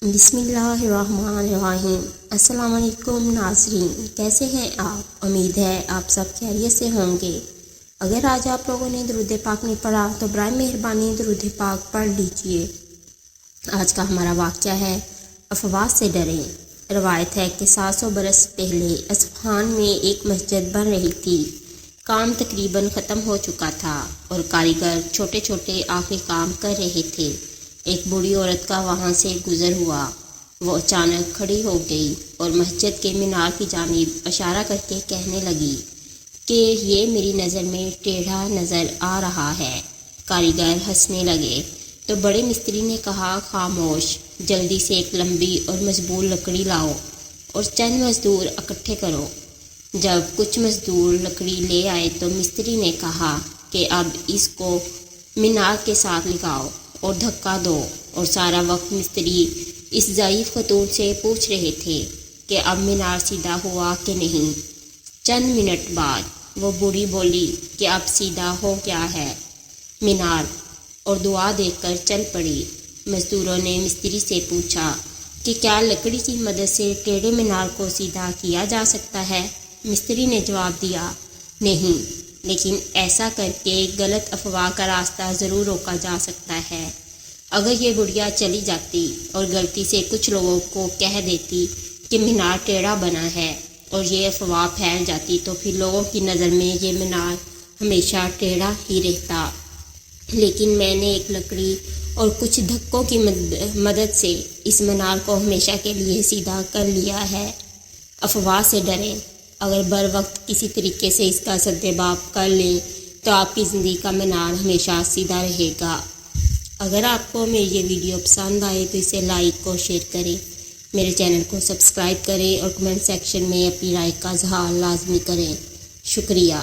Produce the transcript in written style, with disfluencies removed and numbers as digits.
بسم اللہ الرحمن الرحیم۔ السلام علیکم ناظرین، کیسے ہیں آپ؟ امید ہے آپ سب خیریت سے ہوں گے۔ اگر آج آپ لوگوں نے درود پاک نہیں پڑھا تو برائے مہربانی درود پاک پڑھ لیجئے۔ آج کا ہمارا واقعہ ہے افواہ سے ڈریں۔ روایت ہے کہ 700 برس پہلے اصفہان میں ایک مسجد بن رہی تھی۔ کام تقریباً ختم ہو چکا تھا اور کاریگر چھوٹے چھوٹے آخری کام کر رہے تھے۔ ایک بوڑھی عورت کا وہاں سے گزر ہوا۔ وہ اچانک کھڑی ہو گئی اور مسجد کے مینار کی جانب اشارہ کر کے کہنے لگی کہ یہ میری نظر میں ٹیڑھا نظر آ رہا ہے۔ کاریگر ہنسنے لگے تو بڑے مستری نے کہا، خاموش، جلدی سے ایک لمبی اور مضبوط لکڑی لاؤ اور چند مزدور اکٹھے کرو۔ جب کچھ مزدور لکڑی لے آئے تو مستری نے کہا کہ اب اس کو مینار کے ساتھ لگاؤ اور دھکا دو، اور سارا وقت مستری اس ضعیف خاتون سے پوچھ رہے تھے کہ اب مینار سیدھا ہوا کہ نہیں۔ چند منٹ بعد وہ بوڑھی بولی کہ اب سیدھا ہو گیا ہے مینار، اور دعا دے کر چل پڑی۔ مزدوروں نے مستری سے پوچھا کہ کیا لکڑی کی مدد سے ٹیڑھے مینار کو سیدھا کیا جا سکتا ہے؟ مستری نے جواب دیا، نہیں، لیکن ایسا کر کے غلط افواہ کا راستہ ضرور روکا جا سکتا ہے۔ اگر یہ بڑھیا چلی جاتی اور غلطی سے کچھ لوگوں کو کہہ دیتی کہ مینار ٹیڑھا بنا ہے اور یہ افواہ پھیل جاتی تو پھر لوگوں کی نظر میں یہ مینار ہمیشہ ٹیڑھا ہی رہتا۔ لیکن میں نے ایک لکڑی اور کچھ دھکوں کی مدد سے اس مینار کو ہمیشہ کے لیے سیدھا کر لیا ہے۔ افواہ سے ڈریں۔ اگر بر وقت کسی طریقے سے اس کا سدباب کر لیں تو آپ کی زندگی کا مینار ہمیشہ سیدھا رہے گا۔ اگر آپ کو میری یہ ویڈیو پسند آئے تو اسے لائک اور شیئر کریں، میرے چینل کو سبسکرائب کریں اور کمنٹ سیکشن میں اپنی رائے کا اظہار لازمی کریں۔ شکریہ۔